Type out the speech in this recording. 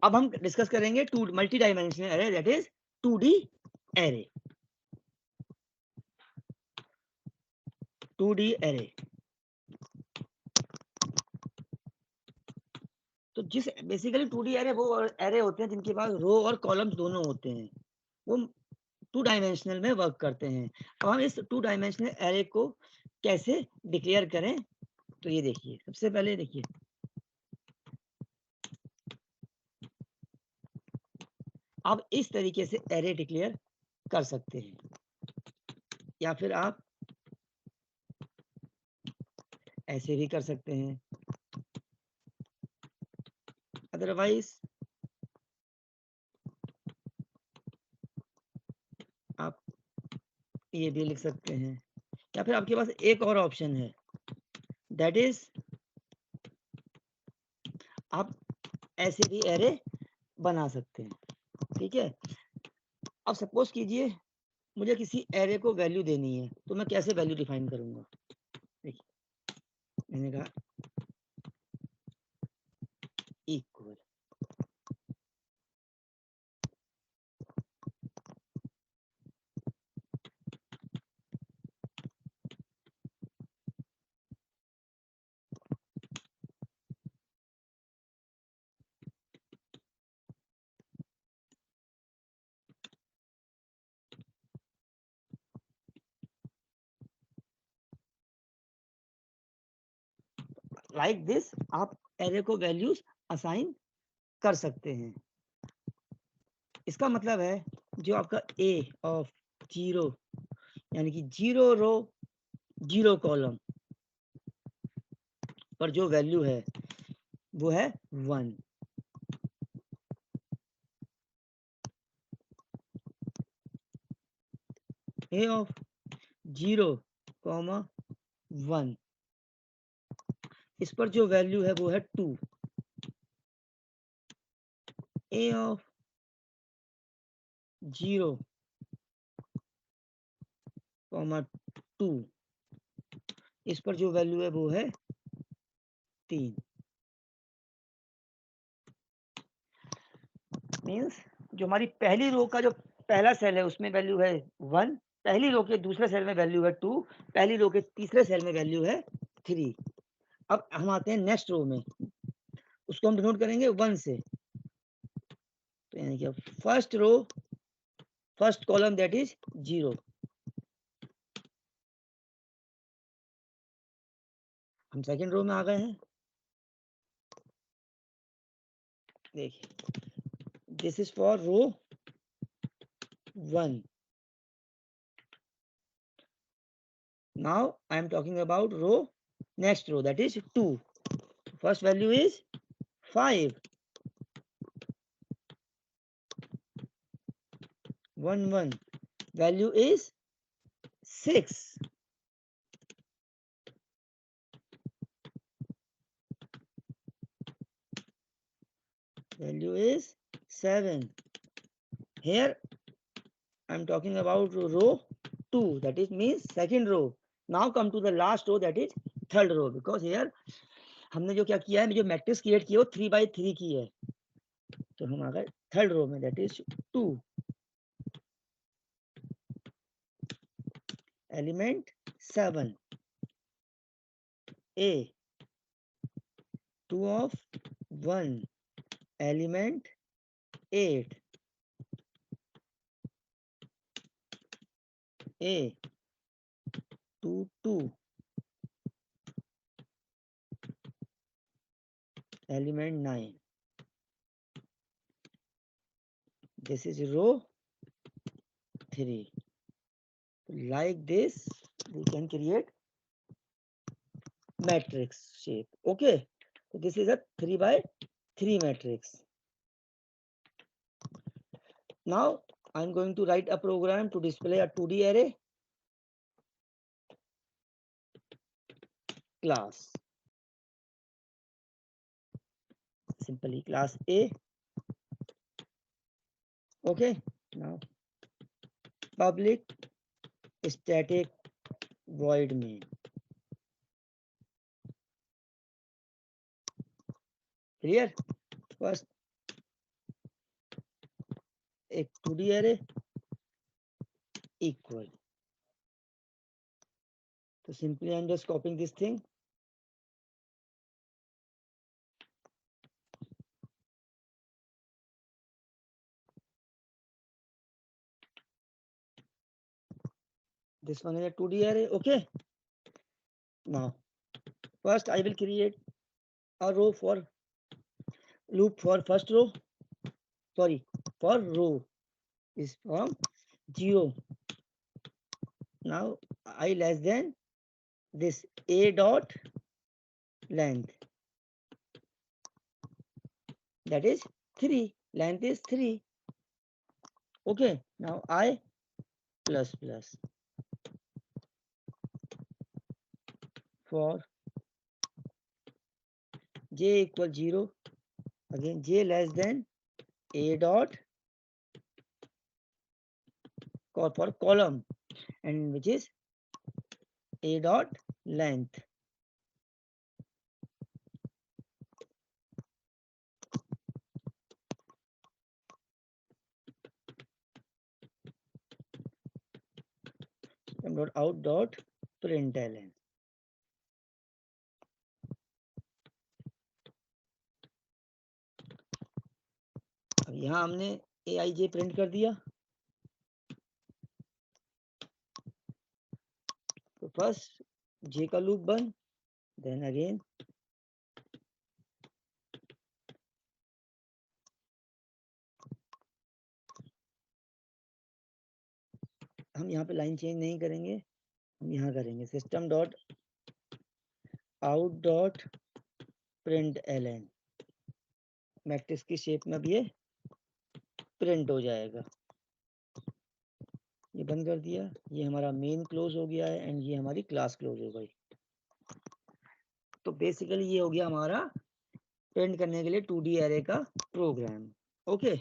अब हम डिस्कस करेंगे two multi dimensional array, that is 2D array. 2D array, तो जिस बेसिकली 2D एरे वो एरे होते हैं जिनके पास रो और कॉलम्स दोनों होते हैं, वो 2 डायमेंशनल में वर्क करते हैं। अब हम इस 2 डायमेंशनल एरे को कैसे डिक्लेयर करें, तो ये देखिए, सबसे पहले देखिए, आप इस तरीके से एरे डिक्लेयर कर सकते हैं, या फिर आप ऐसे भी कर सकते हैं। अदरवाइज आप ये भी लिख सकते हैं, या फिर आपके पास एक और ऑप्शन है, दैट इज आप ऐसे भी एरे बना सकते हैं। ठीक है, अब सपोज कीजिए मुझे किसी एरे को वैल्यू देनी है, तो मैं कैसे वैल्यू डिफाइन करूंगा। देखिए, मैंने कहा इक्वल, लाइक दिस आप एरे को वैल्यूज असाइन कर सकते हैं। इसका मतलब है जो आपका ए ऑफ 0, यानी कि 0 रो 0 कॉलम पर जो वैल्यू है वो है 1। ए ऑफ 0, 1, इस पर जो वैल्यू है वो है 2। ए ऑफ 0, 2, इस पर जो वैल्यू है वो है 3। मीन्स जो हमारी पहली रो का जो पहला सेल है उसमें वैल्यू है 1, पहली रो के दूसरे सेल में वैल्यू है 2, पहली रो के तीसरे सेल में वैल्यू है 3। अब हम आते हैं नेक्स्ट रो में, उसको हम डिनोट करेंगे 1 से, तो यानी कि first row first column that is 0। हम सेकंड रो में आ गए हैं। देखिए, this is for row 1। Now I am talking about row next row that is 2। First value is 5, 1, 1, value is 6, value is 7. Here I am talking about row 2, that is means second row. Now come to the last row, that is third row, because here हमने जो क्या किया है, जो matrix create की है वो 3 by 3 की है, तो हम आ गए थर्ड रो में, that is 2, element 7, a 2 of 1, element 8, a 2, 2, element 9. This is row 3. Like this we can create matrix shape. Okay, so this is a 3 by 3 matrix. Now I'm going to write a program to display a 2D array. Class, simply class A. Okay, now public static void main. Clear? First एक 2D array equal. So simply I'm just copying this thing. This one is a 2D array. Okay. Now, first I will create a row for loop for first row. Sorry, for row is from 0. Now I less than this a dot length, that is 3. Length is 3. Okay. Now I plus plus for j equal 0. Again j less than a dot for column, and which is a dot length. Dot out dot println. अब यहाँ हमने aij print कर दिया. तो first j का loop बंद, then again हम यहाँ पे लाइन चेंज नहीं करेंगे, हम यहाँ करेंगे system dot out dot println. Matrix की शेप में अब ये प्रिंट हो जाएगा. ये बंद कर दिया. ये हमारा मेन क्लोज हो गया है एंड ये हमारी क्लास क्लोज हो गई. तो बेसिकली ये हो गया हमारा प्रिंट करने के लिए 2D एरे का प्रोग्राम. ओके.